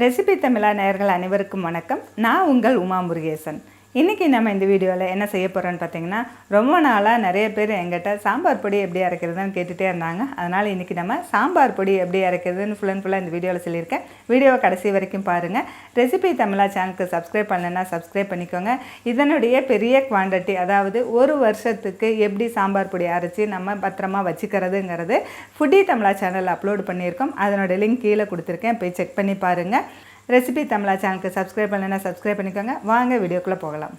Recipe தமிழா நேயர்கள் அனைவருக்கும் வணக்கம். நான் உங்கள் உமா முருகேசன். இன்றைக்கி நம்ம இந்த வீடியோவில் என்ன செய்ய போகிறோன்னு பார்த்தீங்கன்னா, ரொம்ப நாளாக நிறைய பேர் எங்கிட்ட சாம்பார் பொடி எப்படி அரைக்கிறதுன்னு கேட்டுகிட்டே இருந்தாங்க. அதனால் இன்றைக்கி நம்ம சாம்பார் பொடி எப்படி அரைக்கிறதுன்னு ஃபுல்லாக இந்த வீடியோவில் சொல்லியிருக்கேன். வீடியோவை கடைசி வரைக்கும் பாருங்கள். ரெசிபி தமிழா சேனலுக்கு சப்ஸ்கிரைப் பண்ணலைன்னா சப்ஸ்கிரைப் பண்ணிக்கோங்க. இதனுடைய பெரிய குவான்டிட்டி, அதாவது ஒரு வருஷத்துக்கு எப்படி சாம்பார் பொடி அரைச்சி நம்ம பத்திரமா வச்சுக்கிறதுங்கிறது ஃபுட்டி தமிழா சேனலில் அப்லோட் பண்ணியிருக்கோம். அதனோட லிங்க் கீழே கொடுத்துருக்கேன், போய் செக் பண்ணி பாருங்கள். ரெசிபி தமிழா சேனலுக்கு சப்ஸ்கிரைப் பண்ணலைன்னா சப்ஸ்கிரைப் பண்ணிக்கோங்க. வாங்க வீடியோக்குள்ளே போகலாம்.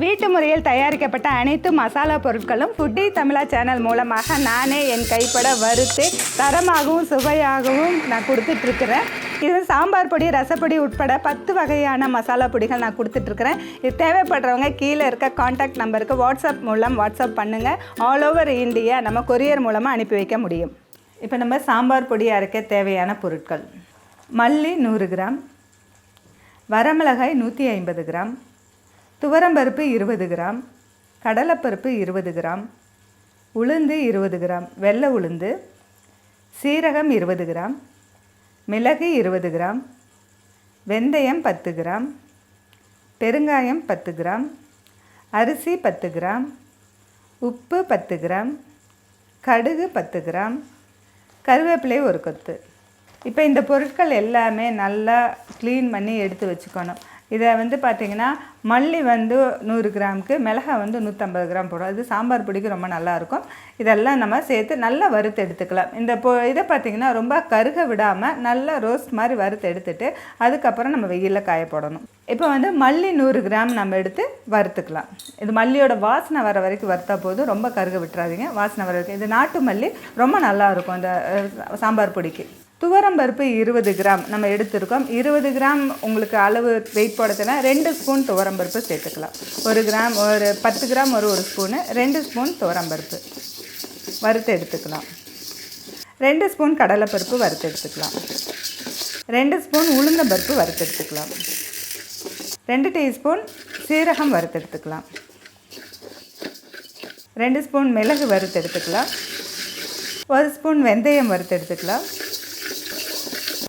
வீட்டு முறையில் தயாரிக்கப்பட்ட அனைத்து மசாலா பொருட்களும் ஃபுட்டி தமிழா சேனல் மூலமாக நானே என் கைப்பட வறுத்து தரமாகவும் சுவையாகவும் நான் கொடுத்துட்ருக்குறேன். இது சாம்பார் பொடி, ரசப்பொடி உட்பட 10 வகையான மசாலா பொடிகள் நான் கொடுத்துட்ருக்குறேன். இது தேவைப்படுறவங்க கீழே இருக்க காண்டாக்ட் நம்பருக்கு வாட்ஸ்அப் மூலம் வாட்ஸ்அப் பண்ணுங்கள். ஆல் ஓவர் இந்தியா நம்ம கொரியர் மூலமாக அனுப்பி வைக்க முடியும். இப்போ நம்ம சாம்பார் பொடி அரைக்க தேவையான பொருட்கள்: மல்லி 100 கிராம், வரமிளகாய் 150 கிராம், துவரம்பருப்பு 20 கிராம், கடலைப்பருப்பு 20 கிராம், உளுந்து 20 கிராம், வெள்ளை உளுந்து, சீரகம் 20 கிராம், மிளகு 20 கிராம், வெந்தயம் 10 கிராம், பெருங்காயம் 10 கிராம், அரிசி 10 கிராம், உப்பு 10 கிராம், கடுகு 10 கிராம், கருவேப்பிலை 1 கொத்து. இப்போ இந்த பொருட்கள் எல்லாமே நல்லா க்ளீன் பண்ணி எடுத்து வச்சுக்கணும். இதை பார்த்திங்கன்னா, மல்லி 100 கிராமுக்கு, மிளகாய் 150 கிராம் போடும். அது சாம்பார் பொடிக்கு ரொம்ப நல்லாயிருக்கும். இதெல்லாம் நம்ம சேர்த்து நல்லா வறுத்து எடுத்துக்கலாம். இதை பார்த்திங்கன்னா ரொம்ப கருக விடாமல் நல்லா ரோஸ்ட் மாதிரி வறுத்து எடுத்துட்டு அதுக்கப்புறம் நம்ம வெயிலில் காய போடணும். இப்போ மல்லி 100 கிராம் நம்ம எடுத்து வறுத்துக்கலாம். இது மல்லியோட வாசனை வர வரைக்கும் வறுத்தா போதும், ரொம்ப கருக விட்டுறாதீங்க. வாசனை வர வரைக்கும். இது நாட்டு மல்லி ரொம்ப நல்லாயிருக்கும் இந்த சாம்பார் பொடிக்கு. துவரம்பருப்பு 20 கிராம் நம்ம எடுத்துருக்கோம். 20 கிராம் உங்களுக்கு அளவு வெயிட் போடத்தினா 2 ஸ்பூன் துவரம்பருப்பு சேர்த்துக்கலாம். 1 கிராம் ஒரு 10 கிராம் ஒரு ஸ்பூனு, 2 ஸ்பூன் துவரம்பருப்பு வறுத்து எடுத்துக்கலாம். 2 ஸ்பூன் கடலைப்பருப்பு வறுத்து எடுத்துக்கலாம். 2 ஸ்பூன் உளுந்தம்பருப்பு வறுத்து எடுத்துக்கலாம். 2 டீஸ்பூன் சீரகம் வறுத்து எடுத்துக்கலாம். 2 ஸ்பூன் மிளகு வறுத்து எடுத்துக்கலாம். 1 ஸ்பூன் வெந்தயம் வறுத்து எடுத்துக்கலாம்.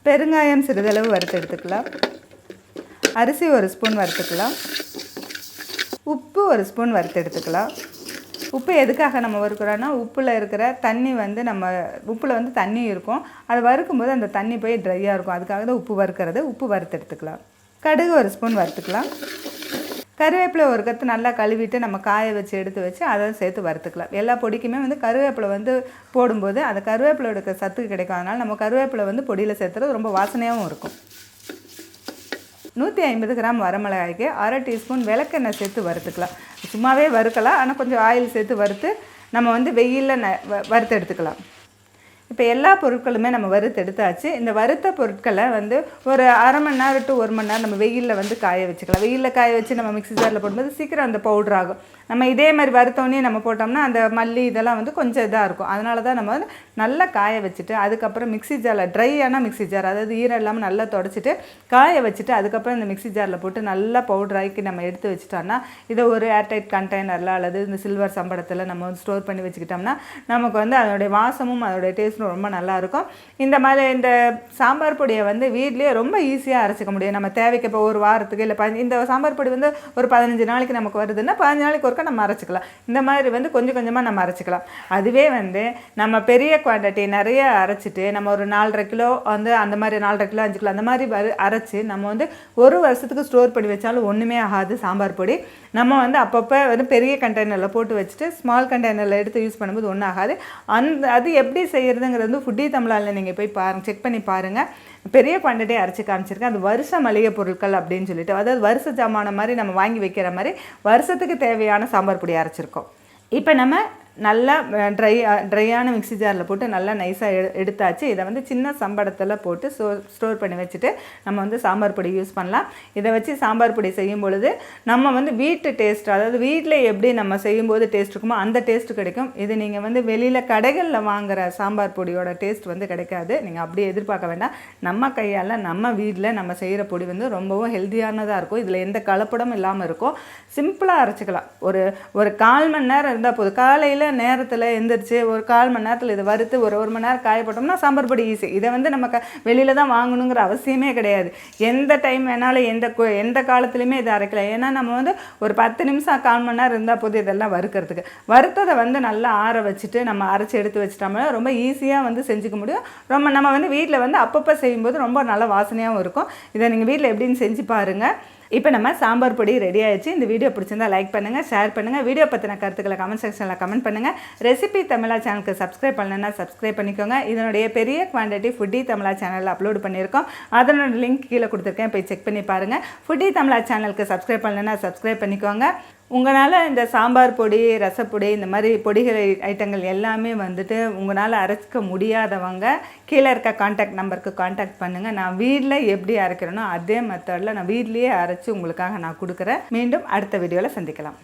பெருங்காயம் சிறிதளவு வறுத்து எடுத்துக்கலாம். அரிசி 1 ஸ்பூன் வறுத்துக்கலாம். உப்பு 1 ஸ்பூன் வறுத்து எடுத்துக்கலாம். உப்பு எதுக்காக நம்ம வறுக்கிறோன்னா, உப்பில் இருக்கிற தண்ணி நம்ம உப்பில் தண்ணி இருக்கும். அது வறுக்கும்போது அந்த தண்ணி போய் ட்ரையாக இருக்கும். அதுக்காக தான் உப்பு வறுக்கிறது. உப்பு வறுத்து எடுத்துக்கலாம். கடுகு 1 ஸ்பூன் வறுத்துக்கலாம். கருவேப்பிலை 1 கத்து நல்லா கழுவிட்டு நம்ம காய வச்சு எடுத்து வச்சு அதை சேர்த்து வறுத்துக்கலாம். எல்லா பொடிக்குமே கருவேப்பிலை போடும்போது அந்த கருவேப்பிலையோட சத்து கிடைக்கும். அதனால் நம்ம கருவேப்பிலை பொடியில் சேர்த்துறது ரொம்ப வாசனையாகவும் இருக்கும். 150 கிராம் வரமிளகாய்க்கு 1/2 டீஸ்பூன் விளக்கெண்ணெய் சேர்த்து வறுத்துக்கலாம். சும்மாவே வறுக்கலாம், ஆனால் கொஞ்சம் ஆயில் சேர்த்து வறுத்து நம்ம வெயிலில் வறுத்து எடுத்துக்கலாம். இப்போ எல்லா பொருட்களுமே நம்ம வறுத்து எடுத்தாச்சு. இந்த வறுத்த பொருட்களை ஒரு அரை மணி நேரம் டு 1 மணி நேரம் நம்ம வெயிலில் காய வச்சுக்கலாம். வெயிலில் காய வச்சு நம்ம மிக்ஸி ஜாரில் போடும்போது சீக்கிரம் அந்த பவுடர் ஆகும். நம்ம இதே மாதிரி வறுத்தோடனே நம்ம போட்டோம்னா அந்த மல்லி இதெல்லாம் கொஞ்சம் இதாக இருக்கும். அதனால தான் நம்ம நல்லா காய வச்சுட்டு அதுக்கப்புறம் மிக்ஸி ஜாரில் ட்ரையான மிக்ஸி ஜார், அதாவது ஈரம் இல்லாமல் நல்லா தொடச்சிட்டு காய வச்சுட்டு அதுக்கப்புறம் இந்த மிக்ஸி ஜாரில் போட்டு நல்லா பவுடர் ஆக்கி நம்ம எடுத்து வச்சுட்டோம்னா இதை ஒரு ஏர்டைட் கண்டெய்னரில் அல்லது இந்த சில்வர் சம்பளத்தில் நம்ம ஸ்டோர் பண்ணி வச்சுக்கிட்டோம்னா நமக்கு அதனுடைய வாசமும் அதோடைய டேஸ்ட்டும் ரொம்ப நல்லாயிருக்கும். இந்த மாதிரி இந்த சாம்பார் பொடியை வீட்லேயே ரொம்ப ஈஸியாக அரைச்சிக்க முடியும். நம்ம தேவைக்கு இப்போ ஒரு வாரத்துக்கு இல்லை இந்த சாம்பார் பொடி ஒரு 15 நாளைக்கு நமக்கு வருதுன்னா 15 நாளைக்கு ஒருக்கா நம்ம அரைச்சிக்கலாம். இந்த மாதிரி கொஞ்சம் கொஞ்சமாக நம்ம அரைச்சிக்கலாம். அதுவே நம்ம பெரிய குவான்டிட்டி நிறைய அரைச்சிட்டு நம்ம ஒரு 4.5 கிலோ அந்த மாதிரி 4.5 கிலோ 5 கிலோ அந்த மாதிரி அரைச்சி நம்ம ஒரு வருஷத்துக்கு ஸ்டோர் பண்ணி வச்சாலும் ஒன்றுமே ஆகாது சாம்பார் பொடி. நம்ம அப்பப்போ பெரிய கண்டெய்னரில் போட்டு வச்சுட்டு ஸ்மால் கண்டெய்னரில் எடுத்து யூஸ் பண்ணும்போது ஒன்றும் ஆகாது. அது எப்படி செய்கிறதுங்கிறது ஃபுட்டி தமிழால் நீங்கள் போய் செக் பண்ணி பாருங்கள். பெரிய குவான்டிட்டி அரைச்சி காமிச்சிருக்கேன். அது வருஷ மளிகை பொருட்கள் அப்படின்னு சொல்லிட்டு, அதாவது வருஷ ஜாமான மாதிரி நம்ம வாங்கி வைக்கிற மாதிரி வருஷத்துக்கு தேவையான சாம்பார் பொடி அரைச்சிருக்கோம். இப்போ நம்ம நல்லா ட்ரையான மிக்ஸி ஜாரில் போட்டு நல்லா நைஸாக எடுத்தாச்சு. இதை சின்ன சம்படத்தில் போட்டு ஸ்டோர் பண்ணி வச்சுட்டு நம்ம சாம்பார் பொடி யூஸ் பண்ணலாம். இதை வச்சு சாம்பார் பொடி செய்யும் பொழுது நம்ம வீட்டு டேஸ்ட், அதாவது வீட்டில் எப்படி நம்ம செய்யும்போது டேஸ்ட் இருக்குமோ அந்த டேஸ்ட் கிடைக்கும். இது நீங்கள் வெளியில் கடைகளில் வாங்குகிற சாம்பார் பொடியோட டேஸ்ட் கிடைக்காது. நீங்கள் அப்படியே எதிர்பார்க்க வேண்டாம். நம்ம கையால் நம்ம வீட்டில் நம்ம செய்கிற பொடி ரொம்பவும் ஹெல்த்தியானதாக இருக்கும். இதில் எந்த கலப்படமும் இல்லாமல் இருக்கும். சிம்பிளாக அரைச்சிக்கலாம். ஒரு 1/4 மணி நேரம் இருந்தால் போதும். காலையில் நேரத்தில் எந்திரிச்சு ஒரு 1/4 மணி நேரத்தில் இதை வறுத்து ஒரு மணி நேரம் காய போட்டோம்னா சாம்பார் பொடி ஈஸி. இதை வந்து நம்ம வெளியில் தான் வாங்கணுங்கிற அவசியமே கிடையாது. எந்த டைம் வேணாலும் எந்த காலத்துலையுமே இதை அரைக்கலாம். ஏன்னா நம்ம வந்து ஒரு 10 நிமிஷம் 1/4 மணி நேரம் இருந்தால் போது இதெல்லாம் வறுக்கிறதுக்கு. வறுத்ததை வந்து நல்லா ஆற வச்சுட்டு நம்ம அரைச்சி எடுத்து வச்சிட்டோம்னா ரொம்ப ஈஸியாக வந்து செஞ்சுக்க முடியும். நம்ம வந்து வீட்டில் வந்து அப்பப்போ செய்யும்போது ரொம்ப நல்ல வாசனையாகவும் இருக்கும். இதை நீங்கள் வீட்டில் எப்படின்னு செஞ்சு பாருங்கள். இப்போ நம்ம சாம்பார் பொடி ரெடி ஆயிடுச்சு. இந்த வீடியோ பிடிச்சிருந்தா லைக் பண்ணுங்கள், ஷேர் பண்ணுங்கள். வீடியோ பற்றின கருத்துக்களை கமெண்ட் செக்ஷனில் கமெண்ட் பண்ணுங்கள். ரெசிபி தமிழா சேனலுக்கு சப்ஸ்கிரைப் பண்ணலன்னா சப்ஸ்கிரைப் பண்ணிக்கோங்க. இதனுடைய பெரிய குவான்டிட்டி ஃபுட்டி தமிழா சேனலில் அப்லோட் பண்ணியிருக்கோம். அதனோட லிங்க் கீழே கொடுத்துருக்கேன், போய் செக் பண்ணி பாருங்கள். ஃபுட்டி தமிழா சேனலுக்கு சப்ஸ்கிரைப் பண்ணலன்னா சப்ஸ்கிரைப் பண்ணிக்கோங்க. உங்களால் இந்த சாம்பார் பொடி, ரசப்பொடி, இந்த மாதிரி பொடிகள் ஐட்டங்கள் எல்லாமே வந்துட்டு உங்களால் அரைச்சிக்க முடியாதவங்க கீழே இருக்க கான்டாக்ட் நம்பருக்கு கான்டாக்ட் பண்ணுங்கள். நான் வீட்டில் எப்படி அரைக்கிறேனோ அதே மெத்தடில் நான் வீட்லேயே அரைச்சி உங்களுக்காக நான் கொடுக்குறேன். மீண்டும் அடுத்த வீடியோவில் சந்திக்கலாம்.